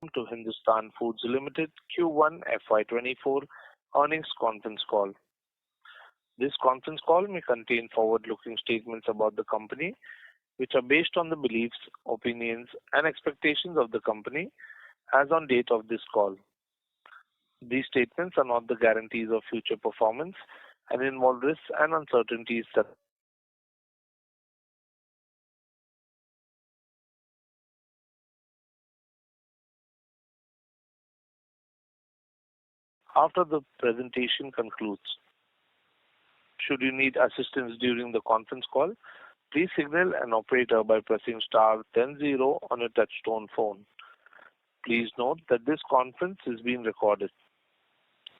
To Hindustan Foods Limited Q1FY24 earnings conference call. This conference call may contain forward-looking statements about the company, which are based on the beliefs, opinions, and expectations of the company as on date of this call. These statements are not the guarantees of future performance and involve risks and uncertainties that after the presentation concludes. Should you need assistance during the conference call, please signal an operator by pressing star 10 on a touch-tone phone. Please note that this conference is being recorded.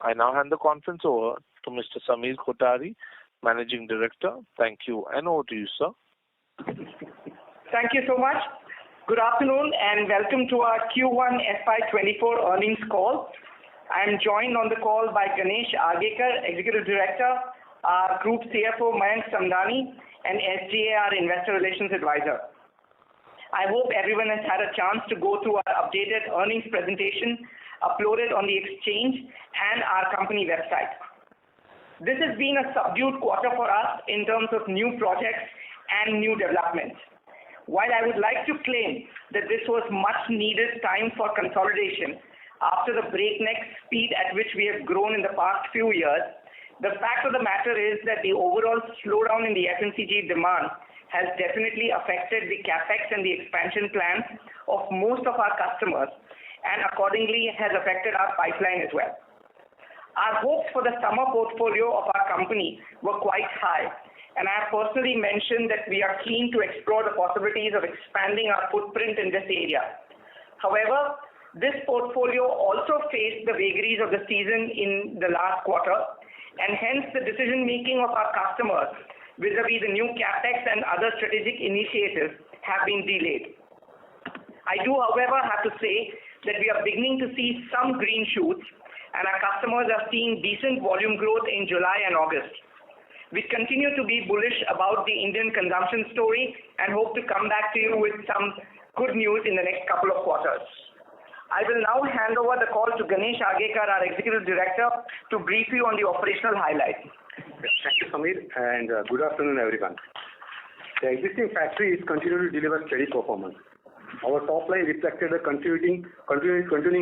I now hand the conference over to Mr. Sameer Kothari, Managing Director. Thank you, and over to you, sir. Thank you so much. Good afternoon and welcome to our Q1FY24 earnings call. I am joined on the call by Ganesh Agekar, Executive Director, our Group CFO Mayank Samdani, and SGA, our Investor Relations Advisor. I hope everyone has had a chance to go through our updated earnings presentation uploaded on the exchange and our company website. This has been a subdued quarter for us in terms of new projects and new developments. While I would like to claim that this was much needed time for consolidation, after the breakneck speed at which we have grown in the past few years, the fact of the matter is that the overall slowdown in the FMCG demand has definitely affected the capex and the expansion plans of most of our customers and accordingly has affected our pipeline as well. Our hopes for the summer portfolio of our company were quite high, and I have personally mentioned that we are keen to explore the possibilities of expanding our footprint in this area. However, this portfolio also faced the vagaries of the season in the last quarter, and hence the decision-making of our customers vis-a-vis the new capex and other strategic initiatives have been delayed. I do, however, have to say that we are beginning to see some green shoots, and our customers are seeing decent volume growth in July and August. We continue to be bullish about the Indian consumption story and hope to come back to you with some good news in the next couple of quarters. I will now hand over the call to Ganesh Agekar, our Executive Director, to brief you on the operational highlights. Thank you, Sameer, and good afternoon, everyone. The existing factory is continuing to deliver steady performance. Our top line reflected a continuing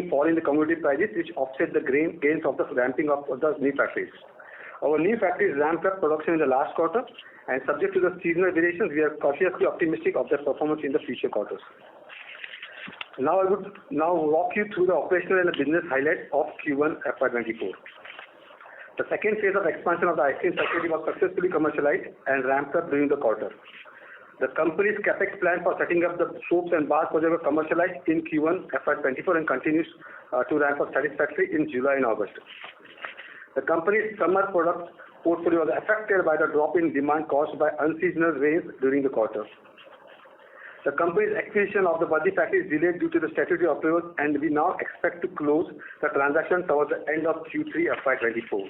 fall in the commodity prices, which offset the gains of the ramping up of the new factories. Our new factories ramped up production in the last quarter, and subject to the seasonal variations, we are cautiously optimistic of their performance in the future quarters. Now I would walk you through the operational and the business highlights of Q1FY24. The second phase of expansion of the ice cream facility was successfully commercialized and ramped up during the quarter. The company's capex plan for setting up the soaps and bar project was commercialized in Q1FY24 and continues to ramp up satisfactorily in July and August. The company's summer product portfolio was affected by the drop in demand caused by unseasonal rains during the quarter. The company's acquisition of the Baddi factory is delayed due to the statutory approvals, and we now expect to close the transaction towards the end of Q3 FY24.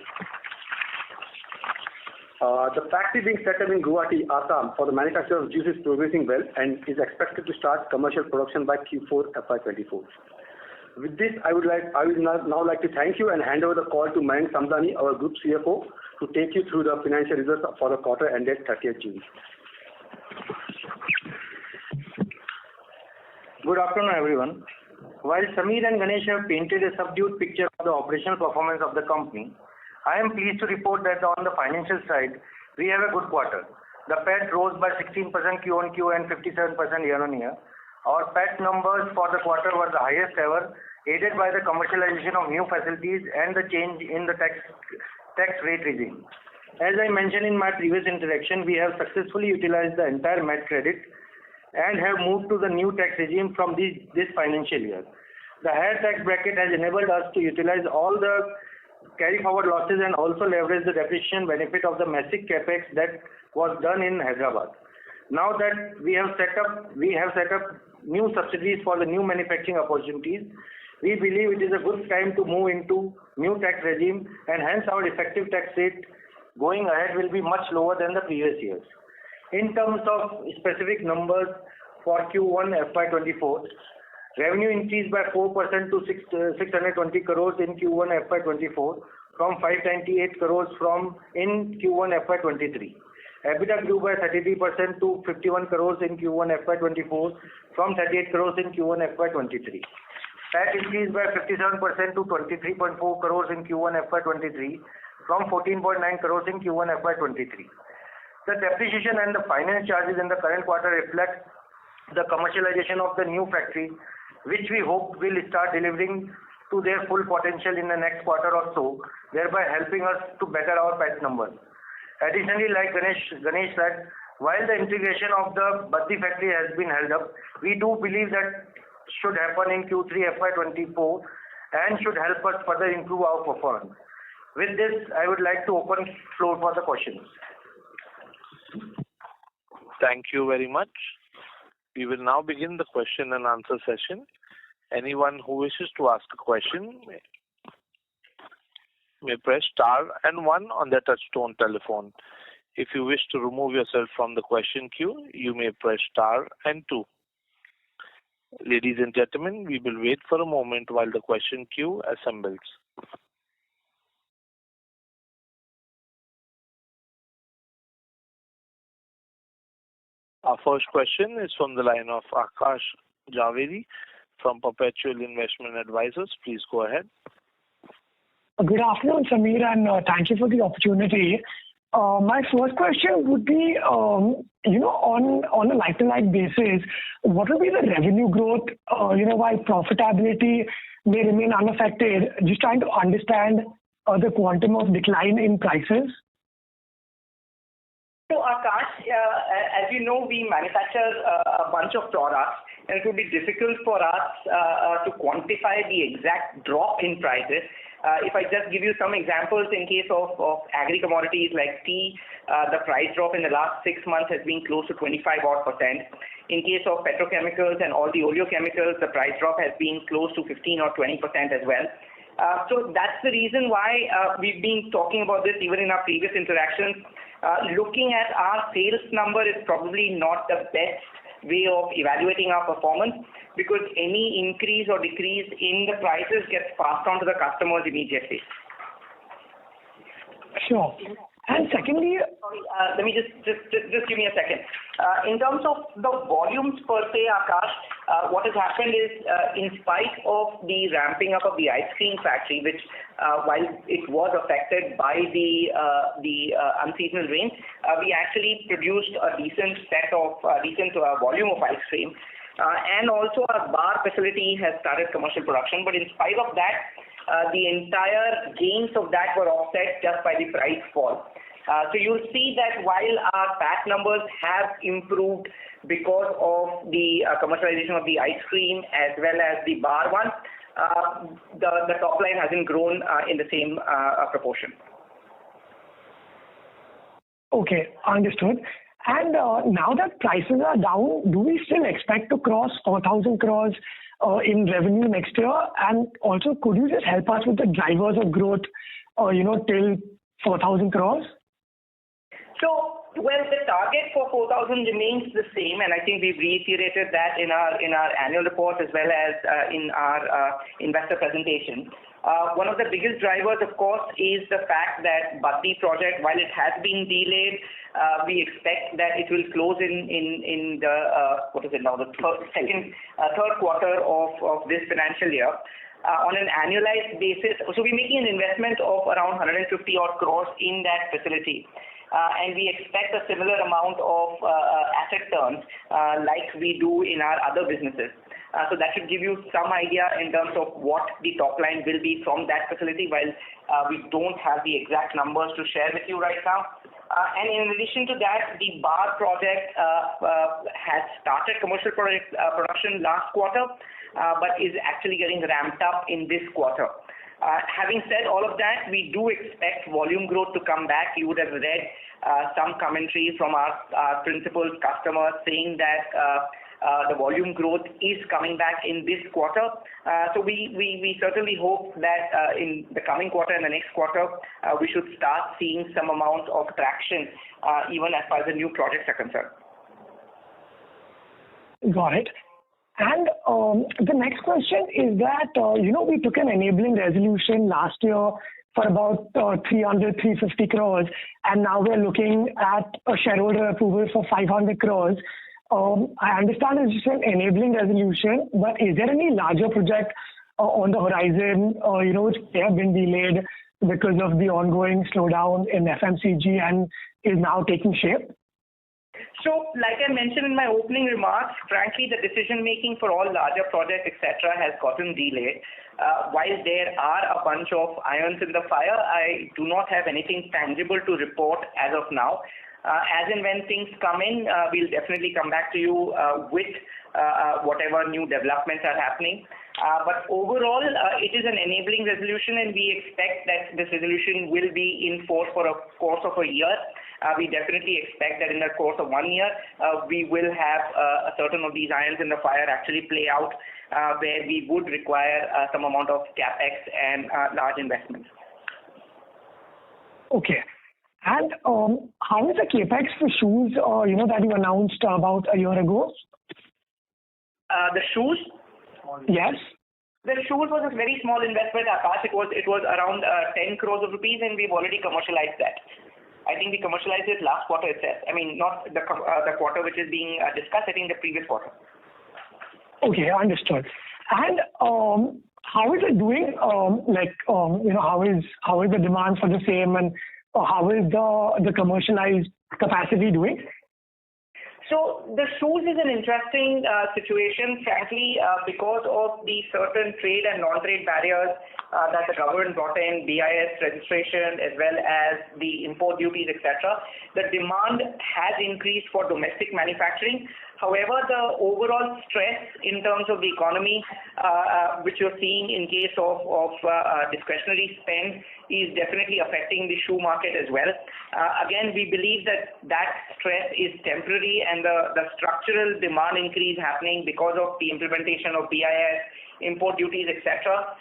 The factory being set up in Guwahati, Assam for the manufacture of juice is progressing well and is expected to start commercial production by Q4 FY24. With this, I would now like to thank you and hand over the call to Mayank Samdani, our Group CFO, to take you through the financial results for the quarter ended 30th June. Good afternoon, everyone. While Sameer and Ganesh have painted a subdued picture of the operational performance of the company, I am pleased to report that on the financial side, we have a good quarter. The PAT rose by 16% Q-on-Q and 57% year-on-year. Our PAT numbers for the quarter were the highest ever, aided by the commercialization of new facilities and the change in the tax rate regime. As I mentioned in my previous interaction, we have successfully utilized the entire MAT credit and have moved to the new tax regime from this financial year. The higher tax bracket has enabled us to utilize all the carry forward losses and also leverage the depreciation benefit of the massive capex that was done in Hyderabad. Now that we have set up new subsidiaries for the new manufacturing opportunities, we believe it is a good time to move into new tax regime, and hence our effective tax rate going ahead will be much lower than the previous years. In terms of specific numbers for Q1 FY24, Revenue increased by 4% to 620 crores in Q1 FY24 from 598 crores in Q1 FY23. EBITDA grew by 33% to 51 crores in Q1 FY24 from 38 crores in Q1 FY23. PAT increased by 57% to 23.4 crores in Q1 FY23 from 14.9 crores in Q1 FY23. The depreciation and the finance charges in the current quarter reflect the commercialization of the new factory, which we hope will start delivering to their full potential in the next quarter or so, thereby helping us to better our PAT numbers. Additionally, like Ganesh said, while the integration of the Baddi factory has been held up, we do believe that should happen in Q3 FY24 and should help us further improve our performance. With this, I would like to open floor for the questions. Thank you very much. We will now begin the question and answer session. Anyone who wishes to ask a question may press star and 1 on their touch-tone telephone. If you wish to remove yourself from the question queue, you may press star and 2. Ladies and gentlemen, we will wait for a moment while the question queue assembles. Our first question is from the line of Akash Javeri from Perpetual Investment Advisors. Please go ahead. Good afternoon, Samir, and thank you for the opportunity. My first question would be, on a like-to-like basis, what will be the revenue growth, while profitability may remain unaffected? Just trying to understand the quantum of decline in prices. So, Akash, as you know, we manufacture a bunch of products, and it would be difficult for us to quantify the exact drop in prices. If I just give you some examples, in case of agri-commodities like tea, the price drop in the last 6 months has been close to 25-odd%. In case of petrochemicals and all the oleochemicals, the price drop has been close to 15 or 20% as well. So that's the reason why we've been talking about this even in our previous interactions. Looking at our sales number is probably not the best way of evaluating our performance, because any increase or decrease in the prices gets passed on to the customers immediately. Sure. And secondly, sorry, let me just give me a second. In terms of the volumes per se, Akash, what has happened is, in spite of the ramping up of the ice cream factory, which while it was affected by the unseasonal rain, we actually produced a decent volume of ice cream. And also our bar facility has started commercial production, but in spite of that, the entire gains of that were offset just by the price fall. So you'll see that while our PAT numbers have improved because of the commercialization of the ice cream as well as the bar one, the top line hasn't grown in the same proportion. Okay, understood. And now that prices are down, do we still expect to cross 4,000 crores in revenue next year? And also, could you just help us with the drivers of growth, till 4,000 crores? So, well, the target for 4,000 remains the same, and I think we've reiterated that in our annual report as well as in our investor presentation. One of the biggest drivers, of course, is the fact that Baddi project, while it has been delayed, we expect that it will close in the third quarter of this financial year. On an annualized basis, so we're making an investment of around 150 odd crores in that facility. And we expect a similar amount of asset turns like we do in our other businesses. So that should give you some idea in terms of what the top line will be from that facility, while we don't have the exact numbers to share with you right now. And in addition to that, the bar project has started commercial production last quarter, but is actually getting ramped up in this quarter. Having said all of that, we do expect volume growth to come back. You would have read some commentary from our principal customers saying that the volume growth is coming back in this quarter. So we certainly hope that in the coming quarter and the next quarter, we should start seeing some amount of traction even as far as the new projects are concerned. Got it. And the next question is that, we took an enabling resolution last year for about 350 crores, and now we're looking at a shareholder approval for 500 crores. I understand it's just an enabling resolution, but is there any larger project on the horizon, which may have been delayed because of the ongoing slowdown in FMCG and is now taking shape? So, like I mentioned in my opening remarks, frankly, the decision-making for all larger projects, etc., has gotten delayed. While there are a bunch of irons in the fire, I do not have anything tangible to report as of now. As and when things come in, we'll definitely come back to you with whatever new developments are happening. But overall, it is an enabling resolution, and we expect that this resolution will be in force for a course of a year. We definitely expect that in the course of 1 year, we will have a certain of these irons in the fire actually play out, where we would require some amount of capex and large investments. Okay. And how is the capex for shoes, that you announced about a year ago? The shoes? Yes. The shoes was a very small investment, Akash. It was around 10 crores of rupees, and we've already commercialized that. I think we commercialized it last quarter itself. I mean, not the quarter which is being discussed, I think the previous quarter. Okay, understood. And how is it doing? How is the demand for the same, and how is the commercialized capacity doing? So the shoes is an interesting situation, frankly, because of the certain trade and non-trade barriers that the government brought in, BIS registration, as well as the import duties, etc. The demand has increased for domestic manufacturing. However, the overall stress in terms of the economy, which you're seeing in case of discretionary spend, is definitely affecting the shoe market as well. Again, we believe that stress is temporary, and the structural demand increase happening because of the implementation of BIS, import duties, etc.,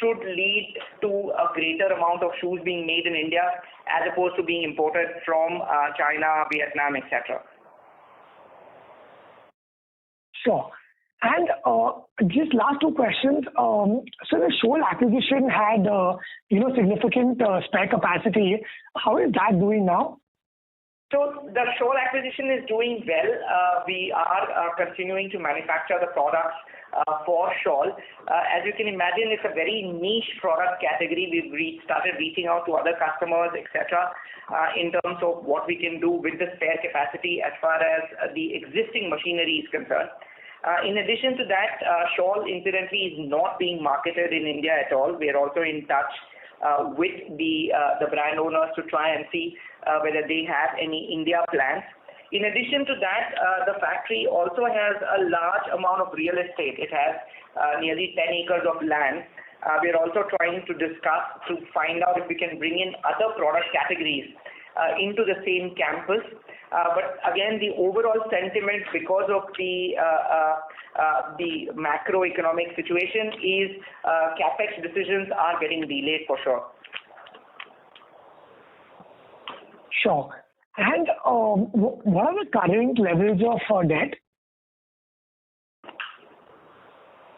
should lead to a greater amount of shoes being made in India as opposed to being imported from China, Vietnam, etc. Sure. And just last two questions. So the Scholl acquisition had, significant spare capacity. How is that doing now? So the Scholl acquisition is doing well. We are continuing to manufacture the products for Scholl. As you can imagine, it's a very niche product category. We've started reaching out to other customers, etc., in terms of what we can do with the spare capacity as far as the existing machinery is concerned. In addition to that, Scholl incidentally is not being marketed in India at all. We are also in touch with the brand owners to try and see whether they have any India plans. In addition to that, the factory also has a large amount of real estate. It has nearly 10 acres of land. We are also trying to discuss to find out if we can bring in other product categories into the same campus. But again, the overall sentiment because of the macroeconomic situation is capex decisions are getting delayed for sure. Sure. And what are the current levels of debt?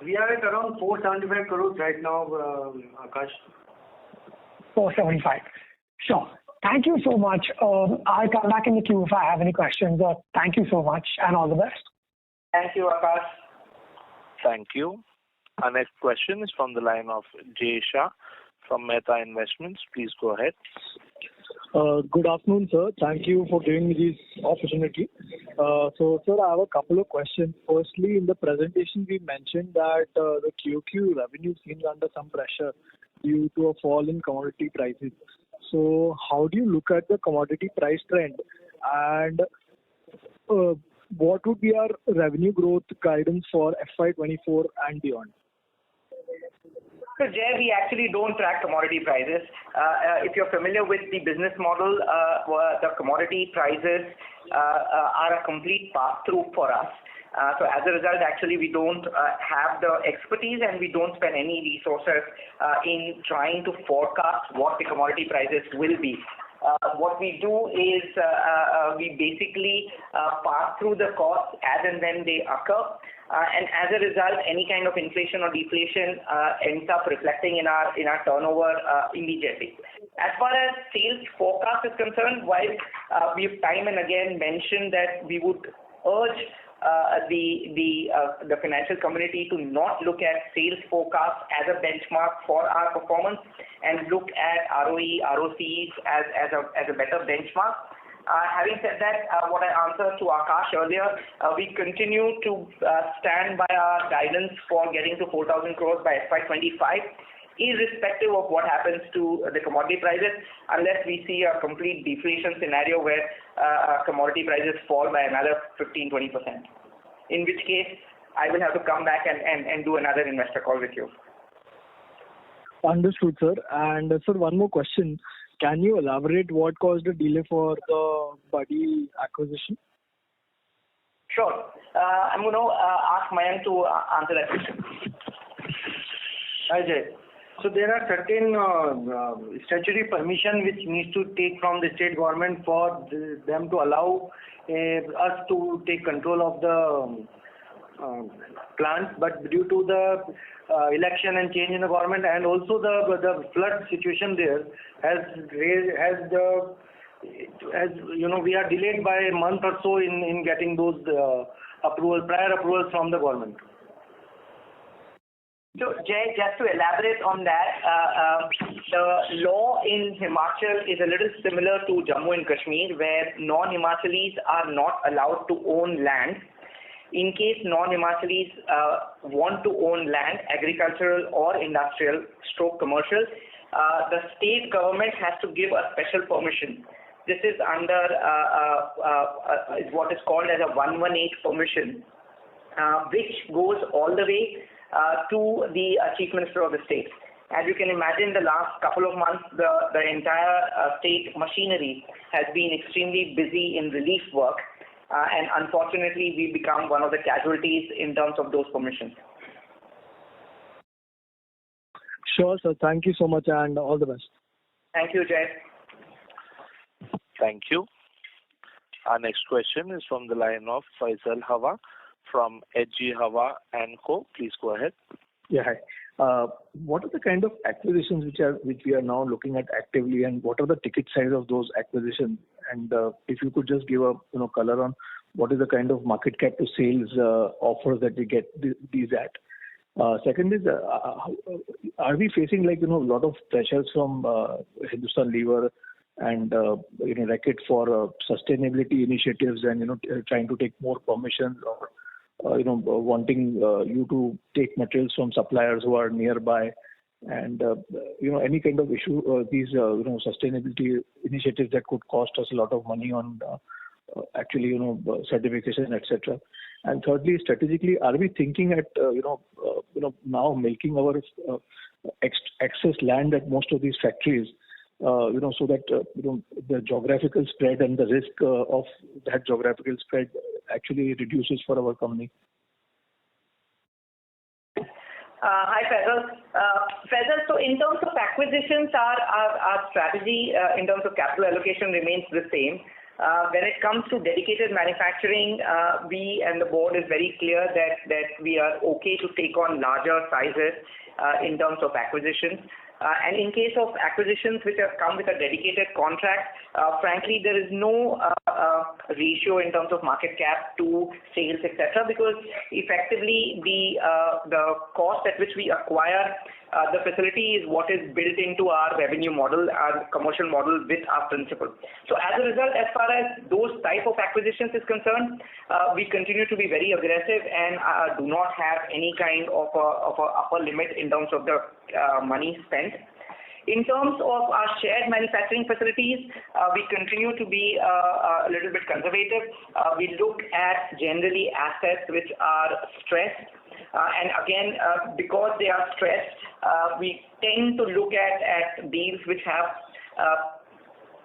We are at around 475 crores right now, Akash. 475. Sure. Thank you so much. I'll come back in the queue if I have any questions. Thank you so much, and all the best. Thank you, Akash. Thank you. Our next question is from the line of Jay Shah from Mehta Investments. Please go ahead. Good afternoon, sir. Thank you for giving me this opportunity. So, sir, I have a couple of questions. Firstly, in the presentation, we mentioned that the QQ revenue seems under some pressure due to a fall in commodity prices. So, how do you look at the commodity price trend, and what would be our revenue growth guidance for FY24 and beyond? So, Jay, we actually don't track commodity prices. If you're familiar with the business model, the commodity prices are a complete pass-through for us. So as a result, actually, we don't have the expertise, and we don't spend any resources in trying to forecast what the commodity prices will be. what we do is we basically pass through the costs as and when they occur. And as a result, any kind of inflation or deflation ends up reflecting in our turnover immediately. As far as sales forecast is concerned, while we've time and again mentioned that we would urge the financial community to not look at sales forecast as a benchmark for our performance and look at ROE, ROCs as a better benchmark. Having said that, what I answered to Akash earlier, we continue to stand by our guidance for getting to 4,000 crores by FY25, irrespective of what happens to the commodity prices, unless we see a complete deflation scenario where commodity prices fall by another 15-20%. In which case, I will have to come back and do another investor call with you. Understood, sir. And sir, one more question. Can you elaborate what caused the delay for the Buddy acquisition? Sure. I'm going to ask Mayank to answer that question. Hi, Jay. So there are certain statutory permission which needs to take from the state government for them to allow us to take control of the plant, but due to the election and change in the government and also the flood situation there we are delayed by a month or so in getting those prior approvals from the government. So, Jay, just to elaborate on that, the law in Himachal is a little similar to Jammu and Kashmir, where non-Himachalis are not allowed to own land. In case non-Himachalis want to own land, agricultural or industrial / commercial, the state government has to give a special permission. This is under what is called as a 118 permission, which goes all the way to the Chief Minister of the state. As you can imagine, the last couple of months, the entire state machinery has been extremely busy in relief work, and unfortunately, we become one of the casualties in terms of those permissions. Sure, sir. Thank you so much and all the best. Thank you, Jay. Thank you. Our next question is from the line of Faisal Hawa from HG Hawa and Co. Please go ahead. Yeah, hi. What are the kind of acquisitions which we are now looking at actively, and what are the ticket size of those acquisitions? And if you could just give a color on what is the kind of market cap to sales offers that we get these at. Second is, are we facing a lot of pressures from Hindustan Lever and Reckitt for sustainability initiatives and trying to take more permissions or wanting you to take materials from suppliers who are nearby, and any kind of issue, these sustainability initiatives that could cost us a lot of money on actually certification, etc. And thirdly, strategically, are we thinking at now making our excess land at most of these factories, so that the geographical spread and the risk of that geographical spread actually reduces for our company? Hi, Faisal. Faisal, so in terms of acquisitions, our strategy in terms of capital allocation remains the same. When it comes to dedicated manufacturing, we and the board is very clear that we are okay to take on larger sizes in terms of acquisitions. And in case of acquisitions which have come with a dedicated contract, frankly, there is no ratio in terms of market cap to sales, etc., because effectively the cost at which we acquire the facility is what is built into our revenue model, our commercial model with our principal. So as a result, as far as those type of acquisitions is concerned, we continue to be very aggressive and do not have any kind of a upper limit in terms of the money spent. In terms of our shared manufacturing facilities, we continue to be a little bit conservative. We look at generally assets which are stressed. And again, because they are stressed, we tend to look at deals which have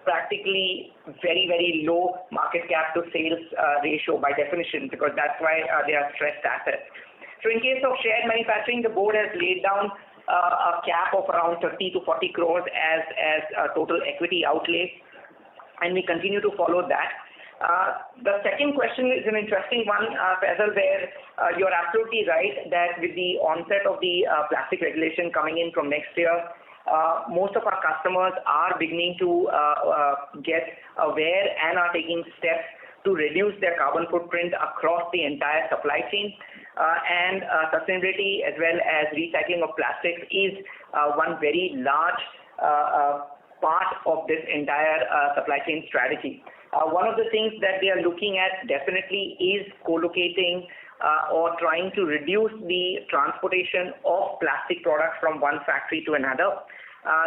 practically very, very low market cap to sales ratio by definition, because that's why they are stressed assets. So in case of shared manufacturing, the board has laid down a cap of around 30 to 40 crores as a total equity outlay. and we continue to follow that. The second question is an interesting one, Faisal, where you're absolutely right that with the onset of the plastic regulation coming in from next year, most of our customers are beginning to get aware and are taking steps to reduce their carbon footprint across the entire supply chain. And sustainability as well as recycling of plastics is one very large part of this entire supply chain strategy. One of the things that they are looking at definitely is co-locating or trying to reduce the transportation of plastic products from one factory to another.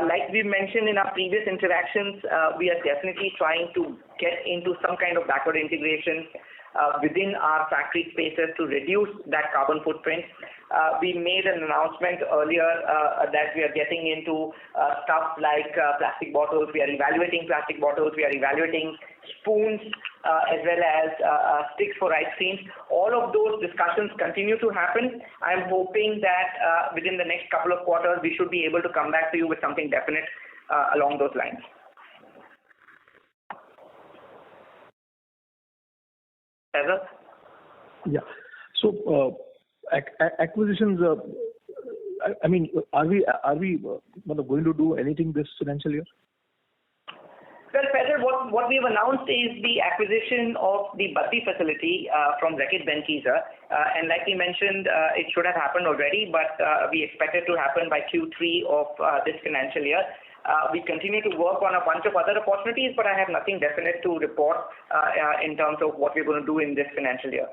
Like we mentioned in our previous interactions, we are definitely trying to get into some kind of backward integration within our factory spaces to reduce that carbon footprint. We made an announcement earlier that we are getting into stuff like plastic bottles. We are evaluating plastic bottles. We are evaluating spoons as well as sticks for ice creams. All of those discussions continue to happen. I'm hoping that within the next couple of quarters, we should be able to come back to you with something definite along those lines. Heather? Yeah. So acquisitions. I mean, are we going to do anything this financial year? Well, Pedro, what we've announced is the acquisition of the Batti facility from Reckitt Benckiser. And like we mentioned, it should have happened already, but we expect it to happen by Q3 of this financial year. We continue to work on a bunch of other opportunities, but I have nothing definite to report in terms of what we're going to do in this financial year.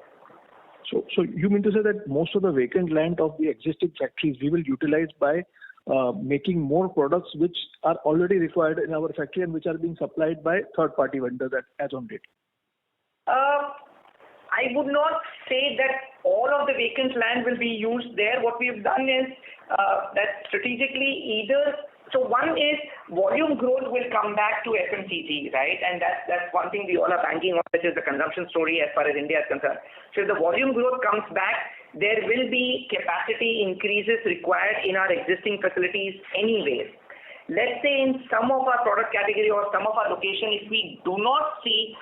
So you mean to say that most of the vacant land of the existing factories we will utilize by making more products which are already required in our factory and which are being supplied by third-party vendors as on date? I would not say that all of the vacant land will be used there. What we've done is that strategically so one is volume growth will come back to FMCG, right? And that's one thing we all are banking on, which is the consumption story as far as India is concerned. So if the volume growth comes back, there will be capacity increases required in our existing facilities anyways. Let's say in some of our product category or some of our location, if we do not see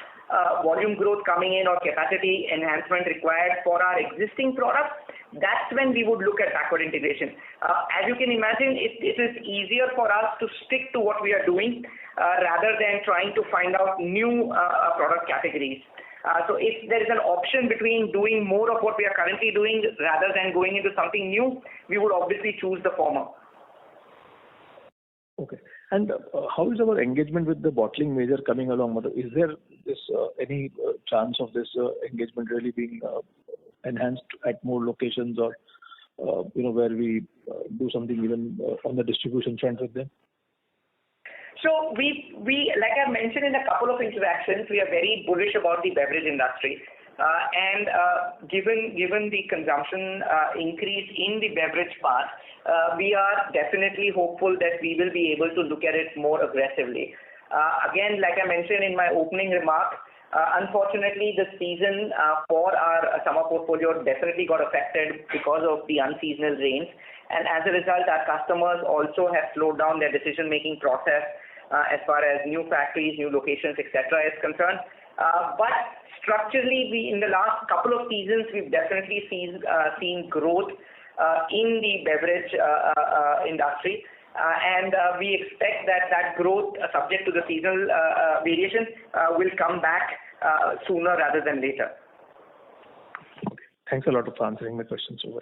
volume growth coming in or capacity enhancement required for our existing products, that's when we would look at backward integration. As you can imagine, it is easier for us to stick to what we are doing rather than trying to find out new product categories. So if there is an option between doing more of what we are currently doing rather than going into something new, we would obviously choose the former. Okay. And how is our engagement with the bottling major coming along? Is there any chance of this engagement really being enhanced at more locations, or where we do something even on the distribution front with them? So we like I mentioned in a couple of interactions, we are very bullish about the beverage industry. And given the consumption increase in the beverage part, we are definitely hopeful that we will be able to look at it more aggressively. Again, like I mentioned in my opening remark, unfortunately, the season for our summer portfolio definitely got affected because of the unseasonal rains. And as a result, our customers also have slowed down their decision-making process as far as new factories, new locations, etc. is concerned. But structurally, in the last couple of seasons, we've definitely seen growth in the beverage industry. And we expect that growth, subject to the seasonal variation, will come back sooner rather than later. Okay. Thanks a lot for answering my questions so well.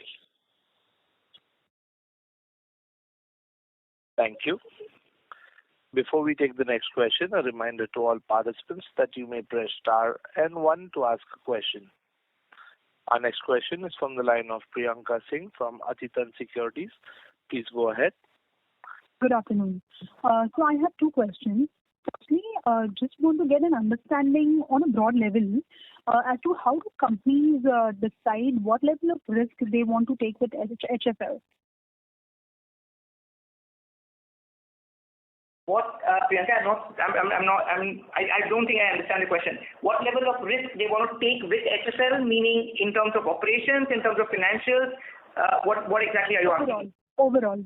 Thank you. Before we take the next question, a reminder to all participants that you may press star and 1 to ask a question. Our next question is from the line of Priyanka Singh from Atitan Securities. Please go ahead. Good afternoon. So I have two questions. Firstly, just want to get an understanding on a broad level as to how do companies decide what level of risk they want to take with HFL. What, Priyanka, I don't think I understand the question. What level of risk they want to take with HFL, meaning in terms of operations, in terms of financials? What exactly are you asking? Overall.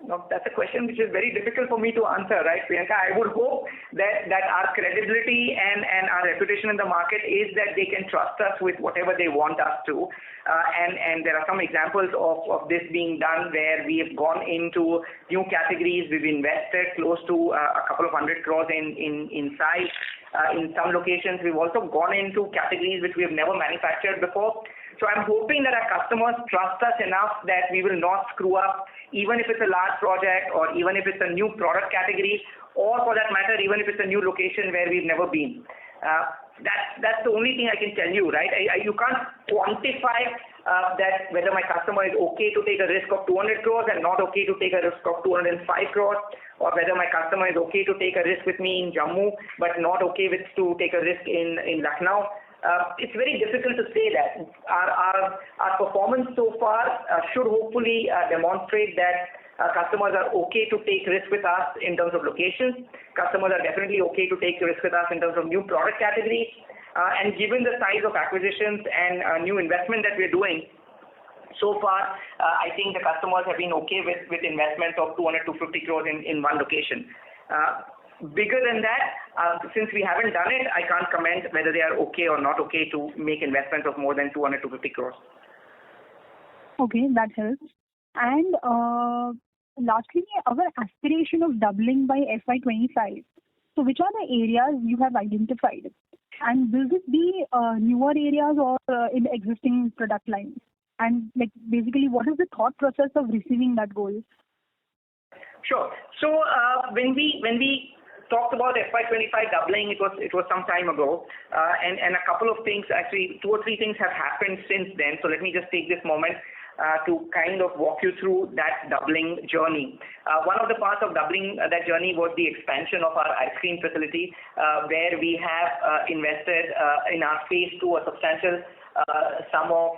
Now, that's a question which is very difficult for me to answer, right, Priyanka? I would hope that our credibility and our reputation in the market is that they can trust us with whatever they want us to. And there are some examples of this being done where we have gone into new categories. We've invested close to a couple of 100 crores in size. In some locations, we've also gone into categories which we have never manufactured before. So I'm hoping that our customers trust us enough that we will not screw up, even if it's a large project or even if it's a new product category, or for that matter, even if it's a new location where we've never been. That's the only thing I can tell you, right? You can't quantify that whether my customer is okay to take a risk of 200 crores and not okay to take a risk of 205 crores, or whether my customer is okay to take a risk with me in Jammu but not okay to take a risk in Lucknow. It's very difficult to say that. Our performance so far should hopefully demonstrate that customers are okay to take risk with us in terms of locations. Customers are definitely okay to take risk with us in terms of new product categories. And given the size of acquisitions and new investment that we're doing, so far, I think the customers have been okay with investments of 200 to 50 crores in one location. Bigger than that, since we haven't done it, I can't comment whether they are okay or not okay to make investments of more than 200 to 50 crores. Okay, that helps. And lastly, our aspiration of doubling by FY25. So which are the areas you have identified? And will this be newer areas or in the existing product lines? And like basically, what is the thought process of receiving that goal? Sure. So when we talked about FY25 doubling, it was some time ago, and a couple of things, actually 2 or 3 things have happened since then. So let me just take this moment to kind of walk you through that doubling journey. One of the parts of doubling that journey was the expansion of our ice cream facility, where we have invested in our phase 2 a substantial sum of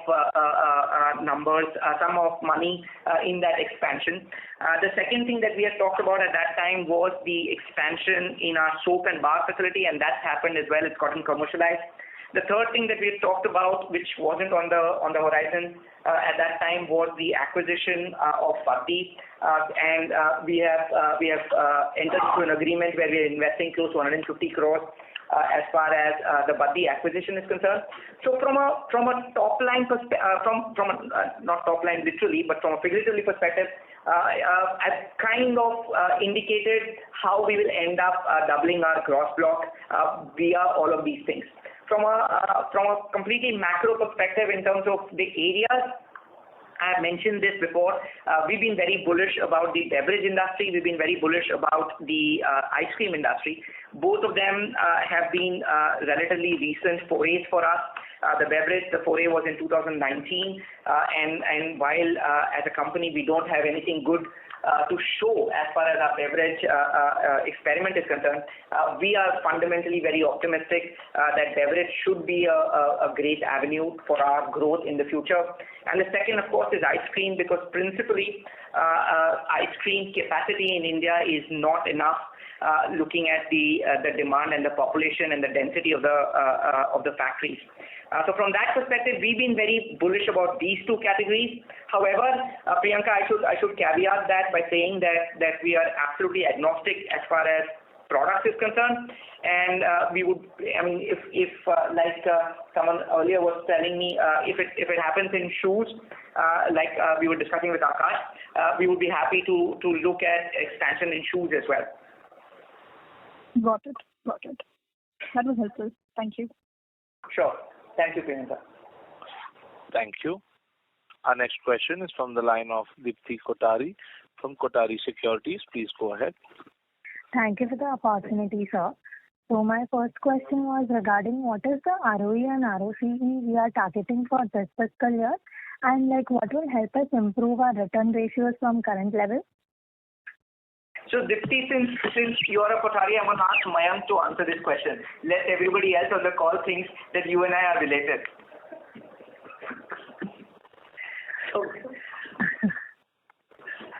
money in that expansion. The second thing that we had talked about at that time was the expansion in our soap and bar facility, and that's happened as well. It's gotten commercialized. The third thing that we had talked about, which wasn't on the horizon at that time, was the acquisition of Baddi, and we have entered into an agreement where we are investing close to 150 crores as far as the Baddi acquisition is concerned. So from a top line not top line literally, but from a figuratively perspective, I've kind of indicated how we will end up doubling our gross block via all of these things. From a completely macro perspective in terms of the areas, I have mentioned this before. We've been very bullish about the beverage industry. We've been very bullish about the ice cream industry. Both of them have been relatively recent forays for us. The foray was in 2019, and while as a company we don't have anything good to show as far as our beverage experiment is concerned, we are fundamentally very optimistic that beverage should be a great avenue for our growth in the future. And the second, of course, is ice cream, because principally ice cream capacity in India is not enough. Looking at the demand and the population and the density of the factories. So from that perspective, we've been very bullish about these 2 categories. However, Priyanka, I should caveat that by saying that we are absolutely agnostic as far as product is concerned. And we would, I mean, if like someone earlier was telling me, if it happens in shoes, like we were discussing with Akash, we would be happy to look at expansion in shoes as well. Got it. That was helpful. Thank you. Sure. Thank you, Priyanka. Thank you. Our next question is from the line of Dipti Kothari from Kothari Securities. Please go ahead. Thank you for the opportunity, sir. So my first question was regarding what is the ROE and ROCE we are targeting for this fiscal year, and like what will help us improve our return ratios from current levels? So Dipti, since you are a Kothari, I'm going to ask Mayank to answer this question. Let everybody else on the call think that you and I are related.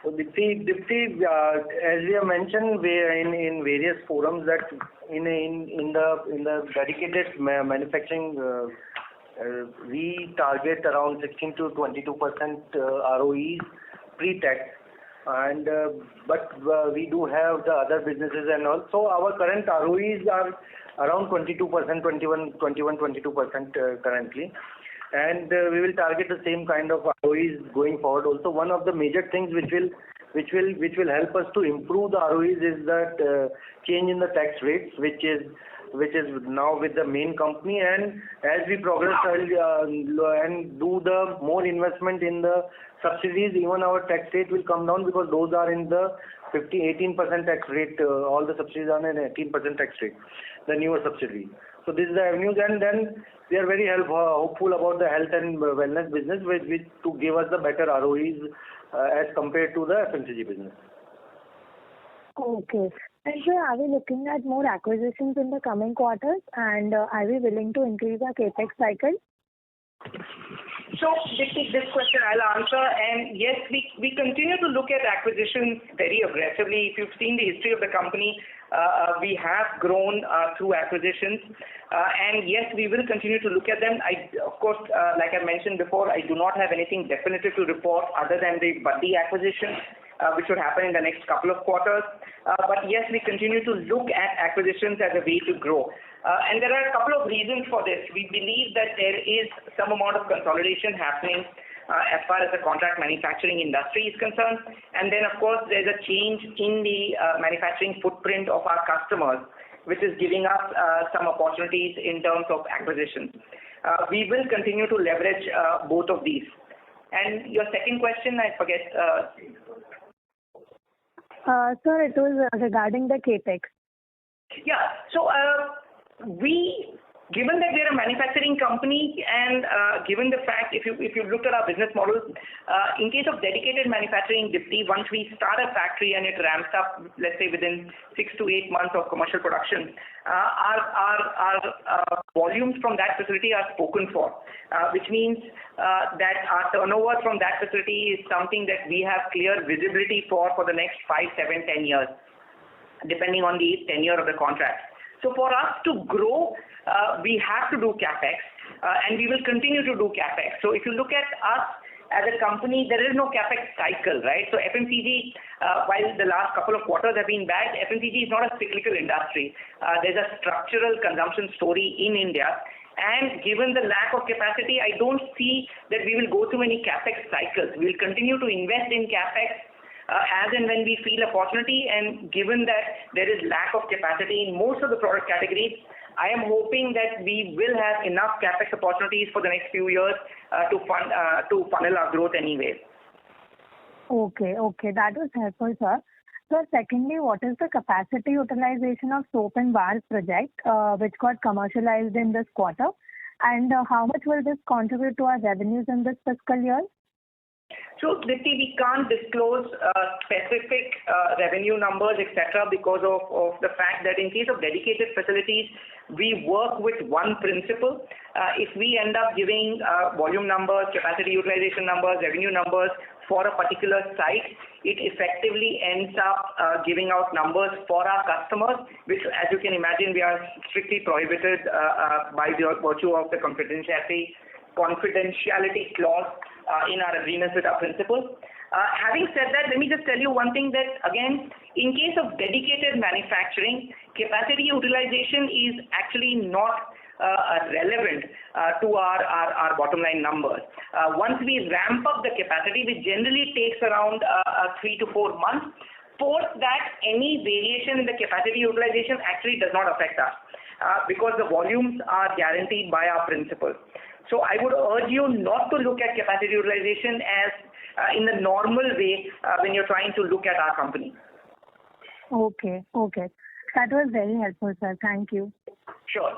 So Dipti, as we have mentioned, we are in various forums that in the dedicated manufacturing, we target around 16 to 22% ROEs pre-tax. But we do have the other businesses and all. So our current ROEs are around 22%, 22% currently. And we will target the same kind of ROEs going forward. Also, one of the major things which will help us to improve the ROEs is that change in the tax rates, which is now with the main company. And as we progress and do the more investment in the subsidies, even our tax rate will come down, because those are in the 18% tax rate. All the subsidies are in 18% tax rate, the newer subsidies. So this is the avenues, and then we are very hopeful about the health and wellness business, which to give us the better ROEs as compared to the FMCG business. Okay. And sir, are we looking at more acquisitions in the coming quarters, and are we willing to increase our capex cycle? So this question I'll answer, and yes, we continue to look at acquisitions very aggressively. If you've seen the history of the company, we have grown through acquisitions, and yes, we will continue to look at them. Of course, like I mentioned before, I do not have anything definitive to report other than the Buddy acquisition, which would happen in the next couple of quarters. But yes, we continue to look at acquisitions as a way to grow. And there are a couple of reasons for this. We believe that there is some amount of consolidation happening as far as the contract manufacturing industry is concerned. And then, of course, there's a change in the manufacturing footprint of our customers, which is giving us some opportunities in terms of acquisitions. We will continue to leverage both of these. And your second question, I forget. Sir, it was regarding the capex. Yeah. So given that we are a manufacturing company, and given the fact, if you looked at our business model, in case of dedicated manufacturing, Dipti, once we start a factory and it ramps up, let's say within 6 to 8 months of commercial production, our volumes from that facility are spoken for, which means that our turnover from that facility is something that we have clear visibility for the next 5, 7, 10 years, depending on the tenure of the contract. So for us to grow, we have to do capex, and we will continue to do capex. So if you look at us as a company, there is no capex cycle, right? So FMCG, while the last couple of quarters have been bad, FMCG is not a cyclical industry. There's a structural consumption story in India. And given the lack of capacity, I don't see that we will go through any capex cycles. We'll continue to invest in capex as and when we feel opportunity, and given that there is lack of capacity in most of the product categories, I am hoping that we will have enough capex opportunities for the next few years to funnel our growth anyway. Okay, that was helpful, sir. So secondly, what is the capacity utilization of soap and bars project which got commercialized in this quarter, and how much will this contribute to our revenues in this fiscal year? So, Dipti, we can't disclose specific revenue numbers, etc., because of the fact that in case of dedicated facilities, we work with one principle. If we end up giving volume numbers, capacity utilization numbers, revenue numbers for a particular site, it effectively ends up giving out numbers for our customers, which, as you can imagine, we are strictly prohibited by the virtue of the confidentiality clause in our agreements with our principals. Having said that, let me just tell you one thing, that again, in case of dedicated manufacturing, capacity utilization is actually not relevant to our bottom line numbers. Once we ramp up the capacity, which generally takes around 3 to 4 months, post that any variation in the capacity utilization actually does not affect us because the volumes are guaranteed by our principals. So I would urge you not to look at capacity utilization as in the normal way when you're trying to look at our company. Okay. That was very helpful, sir. Thank you. Sure.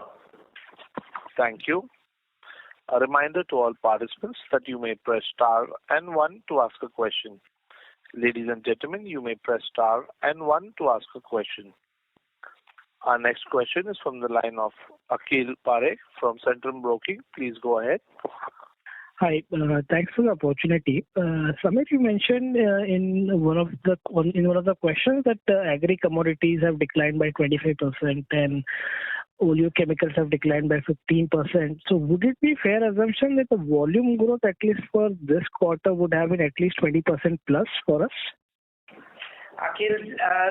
Thank you. A reminder to all participants that you may press star and 1 to ask a question. Ladies and gentlemen, you may press star and 1 to ask a question. Our next question is from the line of Akhil Parekh from Centrum Broking. Please go ahead. Hi, thanks for the opportunity. Samir, you mentioned in one of the questions that agri commodities have declined by 25% and oleochemicals have declined by 15%. So would it be fair assumption that the volume growth, at least for this quarter, would have been at least 20% plus for us? Akhil,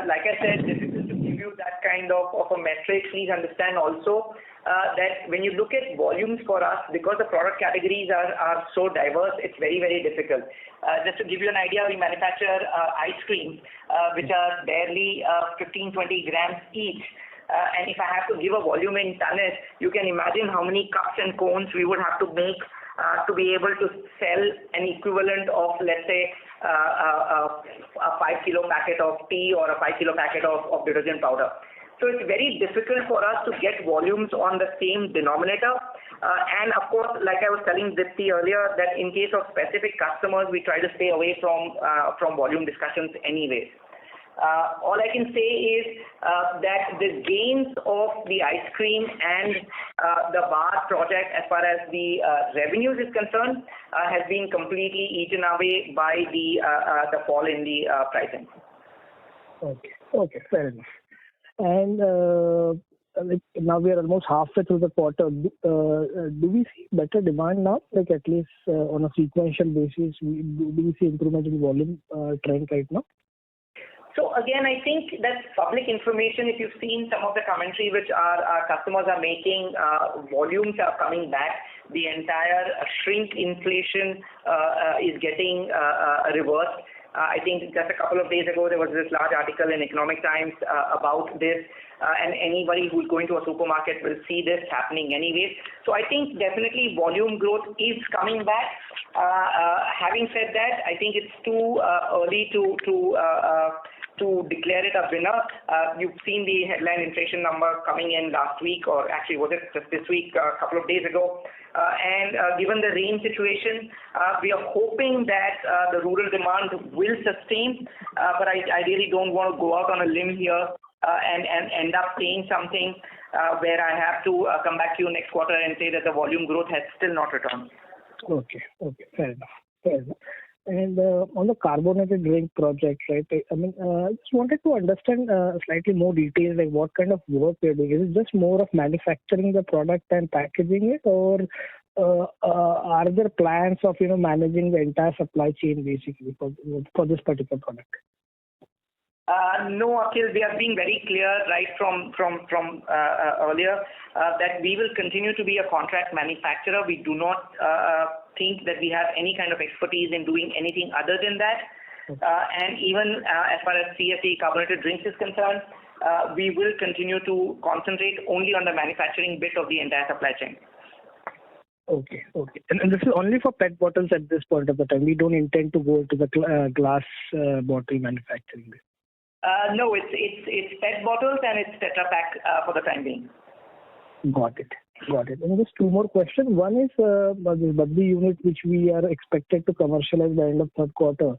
like I said, difficult to give you that kind of a metric. Please understand also that when you look at volumes for us, because the product categories are so diverse, it's very, very difficult. Just to give you an idea, we manufacture ice creams, which are barely 15-20 grams each. And if I have to give a volume in tonnage, you can imagine how many cups and cones we would have to make to be able to sell an equivalent of, let's say, a 5 kilo packet of tea or a 5 kilo packet of detergent powder. So it's very difficult for us to get volumes on the same denominator. And of course, like I was telling Dipti earlier, that in case of specific customers, we try to stay away from volume discussions anyways. All I can say is that the gains of the ice cream and the bar project as far as the revenues is concerned has been completely eaten away by the fall in the pricing. Okay, fair enough. And now we are almost halfway through the quarter. Do we see better demand now? Like at least on a sequential basis, do we see improvement in volume trend right now? So again, I think that's public information. If you've seen some of the commentary which our customers are making, volumes are coming back. The entire shrink inflation is getting reversed. I think just a couple of days ago, there was this large article in Economic Times about this, and anybody who's going to a supermarket will see this happening anyways. So I think definitely volume growth is coming back. Having said that, I think it's too early to declare it a winner. You've seen the headline inflation number coming in last week, or actually was it just this week, a couple of days ago. And given the rain situation, we are hoping that the rural demand will sustain, but I really don't want to go out on a limb here and end up saying something where I have to come back to you next quarter and say that the volume growth has still not returned. Okay, fair enough. And on the carbonated drink project, right? I mean, just wanted to understand slightly more details, like what kind of work you're doing. Is it just more of manufacturing the product and packaging it, or are there plans of managing the entire supply chain basically for this particular product? No, Akhil, we have been very clear right from earlier that we will continue to be a contract manufacturer. We do not think that we have any kind of expertise in doing anything other than that. And even as far as CSD carbonated drinks is concerned, we will continue to concentrate only on the manufacturing bit of the entire supply chain. Okay. And this is only for PET bottles at this point of the time. We don't intend to go to the glass bottle manufacturing. No, it's PET bottles and it's Tetra Pak for the time being. Got it. And just two more questions. One is the Baddi unit, which we are expected to commercialize by end of third quarter.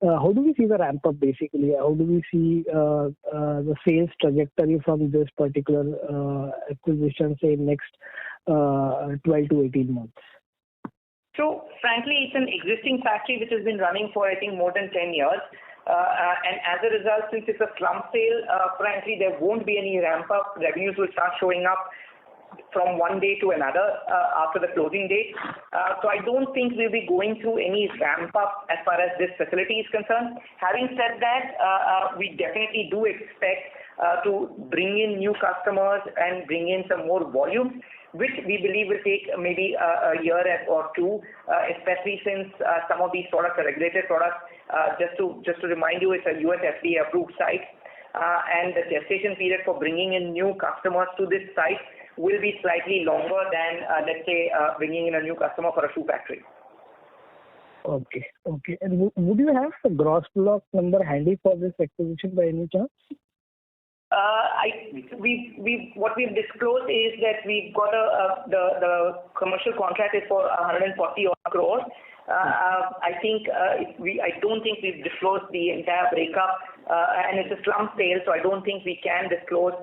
How do we see the ramp up basically? How do we see the sales trajectory from this particular acquisition, say next 12 to 18 months? So frankly, it's an existing factory which has been running for I think more than 10 years. And as a result, since it's a slump sale, frankly, there won't be any ramp up. Revenues will start showing up from one day to another after the closing date. So I don't think we'll be going through any ramp up as far as this facility is concerned. Having said that, we definitely do expect to bring in new customers and bring in some more volume, which we believe will take maybe a year or two, especially since some of these products are regulated products. Just to remind you, it's a US FDA approved site, and the gestation period for bringing in new customers to this site will be slightly longer than, let's say, bringing in a new customer for a shoe factory. Okay. And would you have the gross block number handy for this acquisition by any chance? What we've disclosed is that we've got the commercial contract is for 140 crores. I don't think we've disclosed the entire breakup, and it's a slump sale, so I don't think we can disclose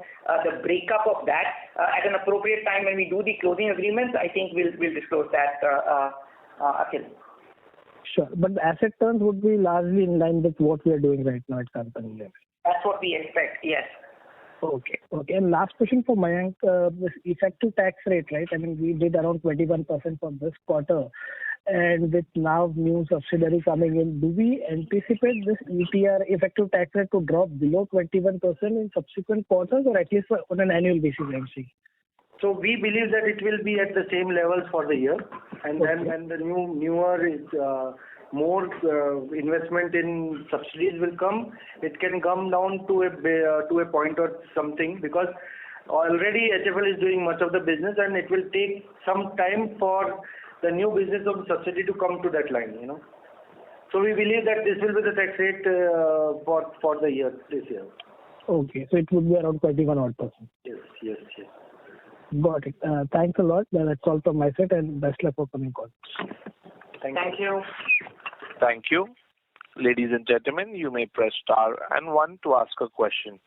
the breakup of that. At an appropriate time when we do the closing agreements, I think we'll disclose that, Akhil. Sure, but the asset turns would be largely in line with what we are doing right now at company level. That's what we expect, yes. Okay. And last question for Mayank, this effective tax rate, right? I mean, we did around 21% for this quarter. And with now new subsidiary coming in, do we anticipate this ETR, effective tax rate, to drop below 21% in subsequent quarters, or at least on an annual basis, MC? So we believe that it will be at the same levels for the year, and then when the newer is more investment in subsidies will come, it can come down to a point or something, because already HFL is doing much of the business, and it will take some time for the new business of the subsidy to come to that line, So we believe that this will be the tax rate for the year, this year. Okay, so it would be around 21 odd percent. Yes. Got it. Thanks a lot. That's all from my side, and best luck for coming calls. Thank you. Thank you. Ladies and gentlemen, you may press star and 1 to ask a question.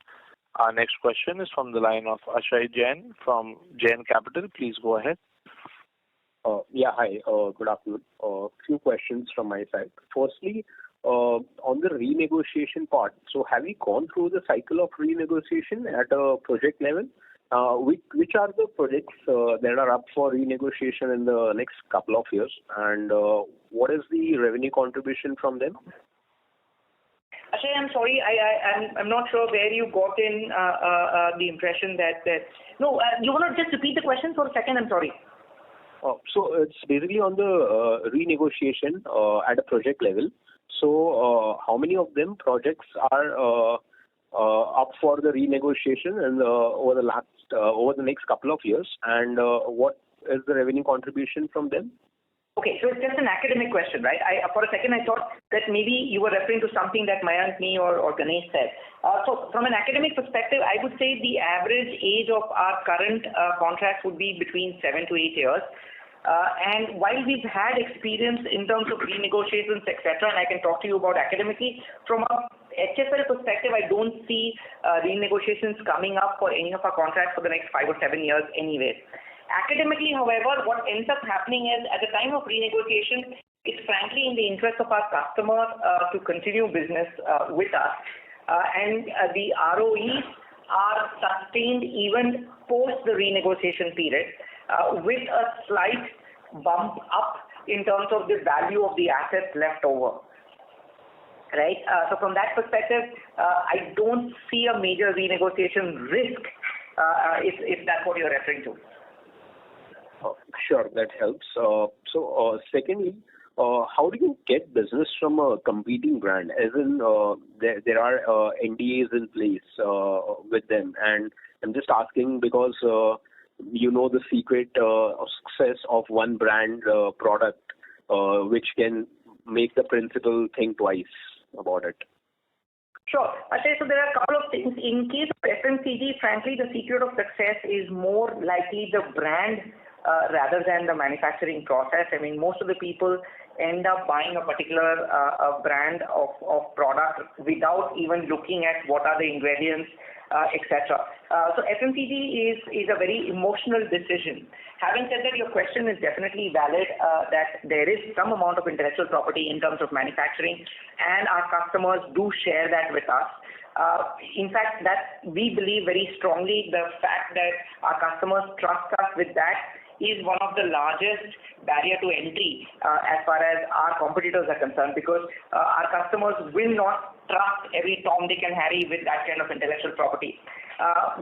Our next question is from the line of Ashay Jain from Jain Capital. Please go ahead. Hi. Good afternoon. Few questions from my side. Firstly, on the renegotiation part, so have you gone through the cycle of renegotiation at a project level? Which are the projects that are up for renegotiation in the next couple of years, and what is the revenue contribution from them? Ashay, I'm sorry, I'm not sure where you got in the impression that no, you want to just repeat the question for a second? I'm sorry. So it's basically on the renegotiation at a project level. So how many of them projects are up for the renegotiation and over the next couple of years, and what is the revenue contribution from them? Okay, so it's just an academic question, right? For a second I thought that maybe you were referring to something that Mayank, me, or Ganesh said. So from an academic perspective, I would say the average age of our current contracts would be between 7 to 8 years. And while we've had experience in terms of renegotiations, etc., and I can talk to you about academically, from a HFL perspective, I don't see renegotiations coming up for any of our contracts for the next 5 or 7 years anyway. Academically, however, what ends up happening is at the time of renegotiation, it's frankly in the interest of our customer to continue business with us. And the ROEs are sustained even post the renegotiation period with a slight bump up in terms of the value of the assets left over. Right? So from that perspective, I don't see a major renegotiation risk if that's what you're referring to. Sure, that helps. So secondly, how do you get business from a competing brand? As in, there are NDAs in place with them, and I'm just asking because the secret of success of one brand product, which can make the principal think twice about it. Sure. Ashay, so there are a couple of things. In case of FMCG, frankly, the secret of success is more likely the brand rather than the manufacturing process. I mean, most of the people end up buying a particular brand of product without even looking at what are the ingredients, etc. So FMCG is a very emotional decision. Having said that, your question is definitely valid, that there is some amount of intellectual property in terms of manufacturing, and our customers do share that with us. In fact, that we believe very strongly the fact that our customers trust us with that is one of the largest barrier to entry as far as our competitors are concerned, because our customers will not trust every Tom, Dick and Harry with that kind of intellectual property.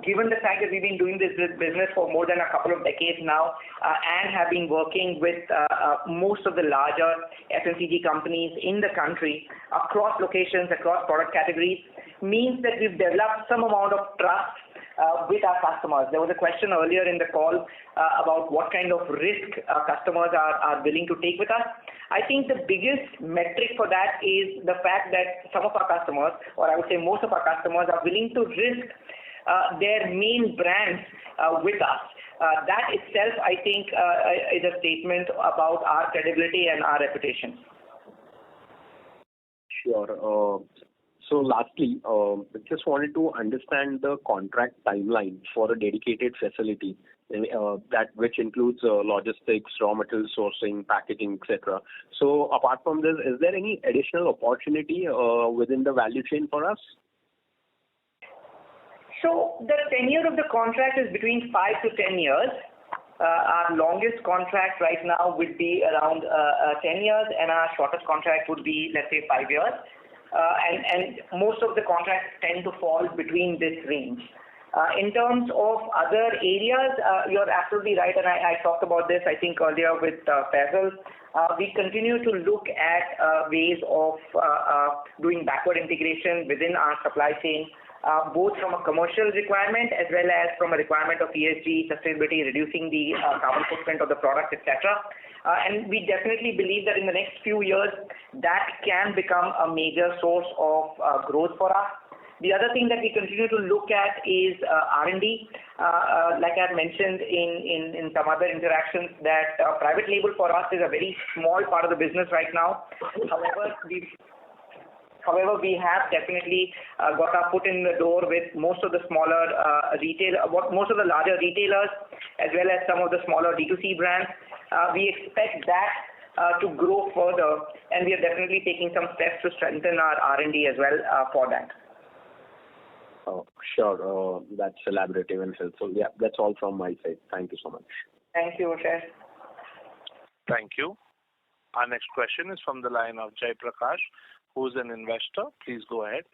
Given the fact that we've been doing this business for more than a couple of decades now and have been working with most of the larger FMCG companies in the country across locations, across product categories, means that we've developed some amount of trust with our customers. There was a question earlier in the call about what kind of risk customers are willing to take with us. I think the biggest metric for that is the fact that some of our customers, or I would say most of our customers, are willing to risk their main brands with us. That itself, I think, is a statement about our credibility and our reputation. Sure. So lastly, just wanted to understand the contract timeline for a dedicated facility, that which includes logistics, raw material sourcing, packaging, etc. So apart from this, is there any additional opportunity within the value chain for us? So the tenure of the contract is between 5 to 10 years. Our longest contract right now would be around 10 years, and our shortest contract would be, let's say, 5 years. And most of the contracts tend to fall between this range. In terms of other areas, you're absolutely right, and I talked about this, I think, earlier with Faisal. We continue to look at ways of doing backward integration within our supply chain, both from a commercial requirement as well as from a requirement of ESG, sustainability, reducing the carbon footprint of the product, etc. And we definitely believe that in the next few years, that can become a major source of growth for us. The other thing that we continue to look at is R&D. Like I've mentioned in some other interactions, that private label for us is a very small part of the business right now. However, we have definitely got our foot in the door with most of the most of the larger retailers, as well as some of the smaller D2C brands. We expect that to grow further, and we are definitely taking some steps to strengthen our R&D as well for that. Oh, sure. That's elaborative and helpful. Yeah, that's all from my side. Thank you so much. Thank you, Ushesh. Thank you. Our next question is from the line of Jai Prakash, who's an investor. Please go ahead.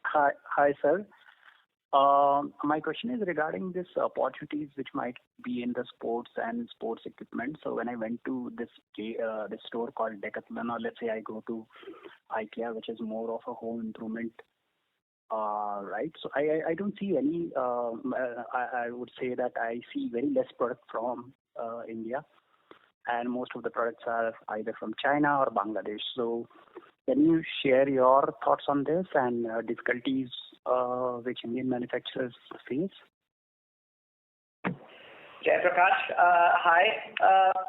Hi, sir. My question is regarding this opportunities which might be in the sports and sports equipment. So when I went to this store called Decathlon, or let's say I go to IKEA, which is more of a home improvement, right? So I don't see any. I would say that I see very less product from India, and most of the products are either from China or Bangladesh. So can you share your thoughts on this and difficulties which Indian manufacturers face? Jai Prakash, hi.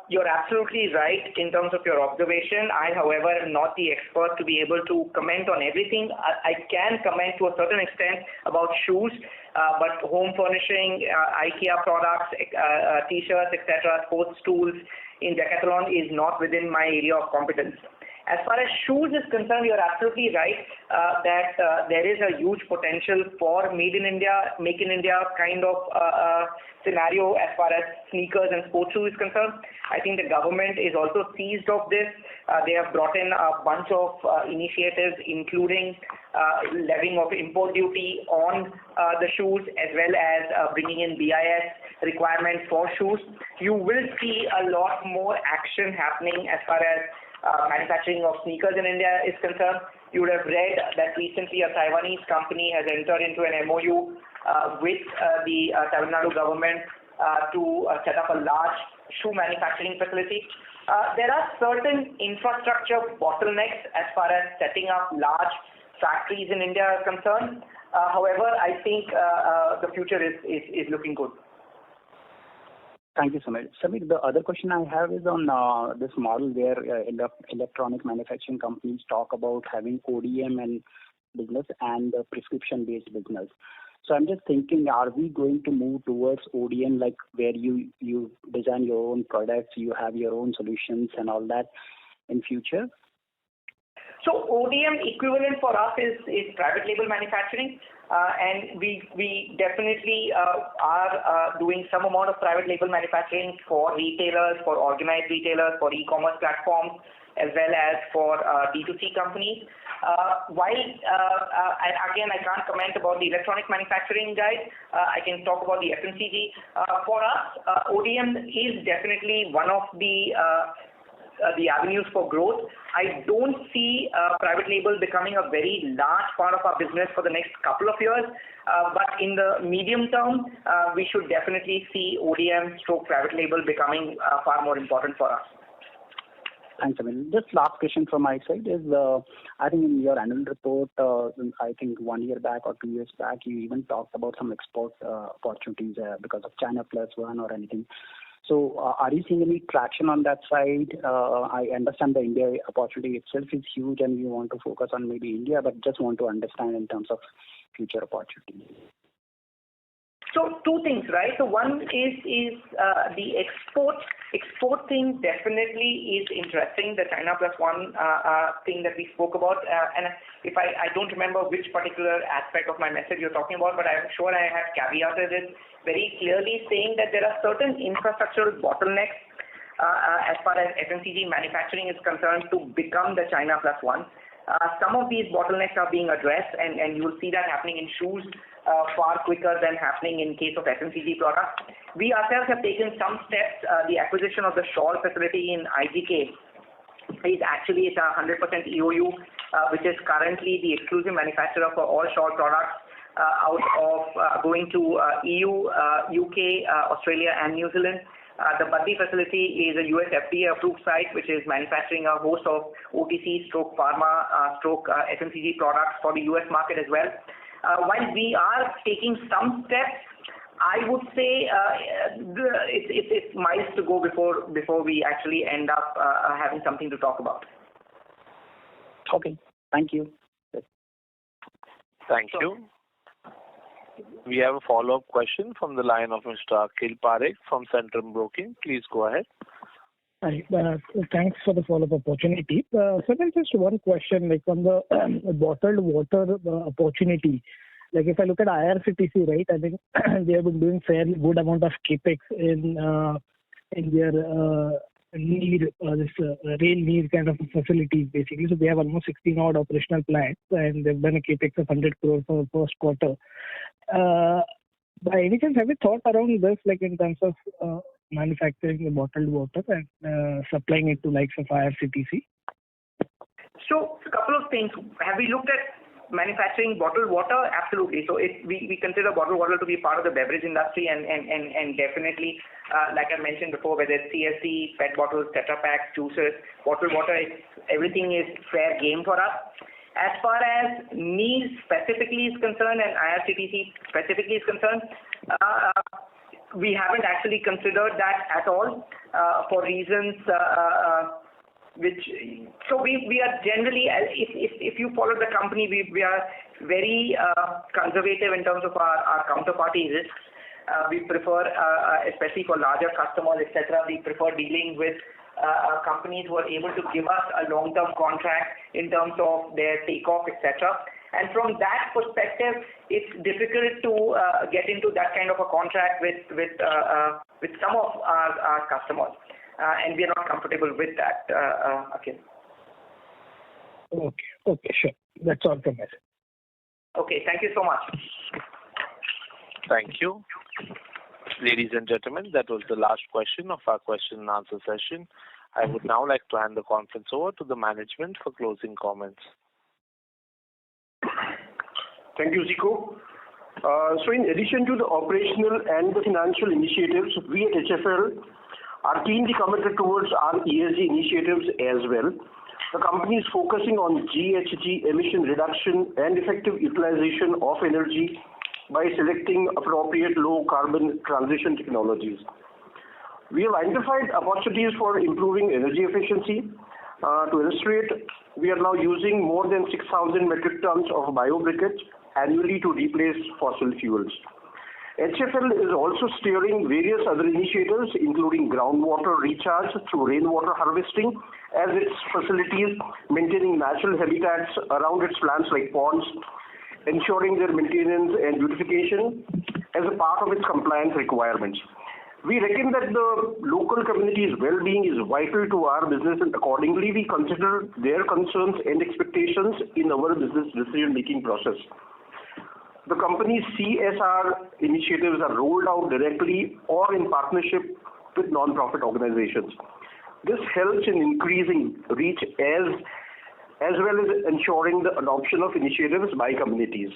You're absolutely right in terms of your observation. I, however, am not the expert to be able to comment on everything. I can comment to a certain extent about shoes, but home furnishing, IKEA products, T-shirts, etc., sports tools in Decathlon is not within my area of competence. As far as shoes is concerned, you're absolutely right that there is a huge potential for Made in India, Make in India kind of scenario as far as sneakers and sports shoes is concerned. I think the government is also seized of this. They have brought in a bunch of initiatives, including levying of import duty on the shoes, as well as bringing in BIS requirements for shoes. You will see a lot more action happening as far as manufacturing of sneakers in India is concerned. You would have read that recently a Taiwanese company has entered into an MOU with the Tamil Nadu government to set up a large shoe manufacturing facility. There are certain infrastructure bottlenecks as far as setting up large factories in India are concerned. However, I think the future is looking good. Thank you, Samir. Samir, the other question I have is on this model where electronic manufacturing companies talk about having ODM and business and prescription-based business. So I'm just thinking, are we going to move towards ODM, like where you design your own products, you have your own solutions and all that in future? So ODM equivalent for us is private label manufacturing, and we definitely are doing some amount of private label manufacturing for retailers, for organized retailers, for e-commerce platforms, as well as for D2C companies. Again, I can't comment about the electronic manufacturing guys. I can talk about the FMCG. For us, ODM is definitely one of the avenues for growth. I don't see private label becoming a very large part of our business for the next couple of years, but in the medium term, we should definitely see ODM/private label becoming far more important for us. Thanks, Samir. Just last question from my side is, I think in your annual report, I think 1 year back or 2 years back, you even talked about some export opportunities because of China Plus One or anything. So are you seeing any traction on that side? I understand the India opportunity itself is huge and you want to focus on maybe India, but just want to understand in terms of future opportunities. So two things, right? So one is the export thing definitely is interesting. The China Plus One thing that we spoke about, and if I don't remember which particular aspect of my message you're talking about, but I'm sure I have caveated it very clearly, saying that there are certain infrastructural bottlenecks as far as FMCG manufacturing is concerned to become the China Plus One. Some of these bottlenecks are being addressed, and you will see that happening in shoes far quicker than happening in case of FMCG products. We ourselves have taken some steps. The acquisition of the shawl facility in IGK is actually, it's a 100% EOU, which is currently the exclusive manufacturer for all shawl products out of going to EU, UK, Australia and New Zealand. The Baddi facility is a US FDA approved site which is manufacturing a host of OTC stroke pharma stroke FMCG products for the US market as well. While we are taking some steps, I would say it's miles to go before we actually end up having something to talk about. Okay, thank you. Thank you. We have a follow-up question from the line of Mr. Akhil Parekh from Centrum Broking. Please go ahead. Hi. Thanks for the follow-up opportunity. So there's just one question, like on the bottled water opportunity. Like if I look at IRCTC, right, I think they have been doing fairly good amount of capex in their rail neer kind of facilities basically. So they have almost 16 odd operational plants and they've done a capex of 100 crores for the first quarter. By any chance, have you thought around this, like in terms of manufacturing the bottled water and supplying it to likes of IRCTC? So a couple of things. Have we looked at manufacturing bottled water? Absolutely. So we consider bottled water to be part of the beverage industry and definitely, like I mentioned before, whether it's CSD, PET bottles, Tetra Packs, juices, bottled water, everything is fair game for us. As far as needs specifically is concerned and IRCTC specifically is concerned, we haven't actually considered that at all for reasons so we are generally, if you follow the company, we are very conservative in terms of our counterparty risks. We prefer, especially for larger customers, etc., we prefer dealing with companies who are able to give us a long-term contract in terms of their takeoff, etc. And from that perspective, it's difficult to get into that kind of a contract with some of our customers. And we are not comfortable with that, Akhil. Okay, sure. That's all from me. Okay, thank you so much. Thank you. Ladies and gentlemen, that was the last question of our question and answer session. I would now like to hand the conference over to the management for closing comments. Thank you, Zico. So in addition to the operational and the financial initiatives, we at HFL are keenly committed towards our ESG initiatives as well. The company is focusing on GHG emission reduction and effective utilization of energy by selecting appropriate low carbon transition technologies. We have identified opportunities for improving energy efficiency. To illustrate, we are now using more than 6,000 metric tons of biobriquettes annually to replace fossil fuels. HFL is also steering various other initiatives, including groundwater recharge through rainwater harvesting, as its facilities maintaining natural habitats around its plants like ponds, ensuring their maintenance and beautification as a part of its compliance requirements. We reckon that the local community's well-being is vital to our business, and accordingly we consider their concerns and expectations in our business decision-making process. The company's CSR initiatives are rolled out directly or in partnership with non-profit organizations. This helps in increasing reach as well as ensuring the adoption of initiatives by communities.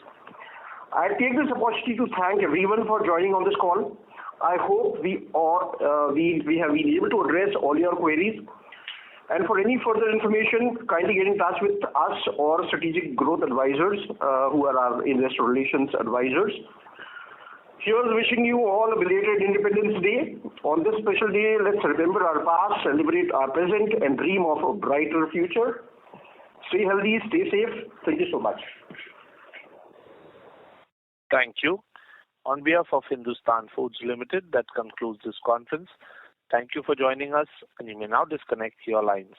I take this opportunity to thank everyone for joining on this call. I hope we have been able to address all your queries. And for any further information, kindly get in touch with us or Strategic Growth Advisors, who are our investor relations advisors. Here's wishing you all a belated Independence Day. On this special day, let's remember our past, celebrate our present, and dream of a brighter future. Stay healthy, stay safe. Thank you so much. Thank you. On behalf of Hindustan Foods Limited, that concludes this conference. Thank you for joining us, and you may now disconnect your lines.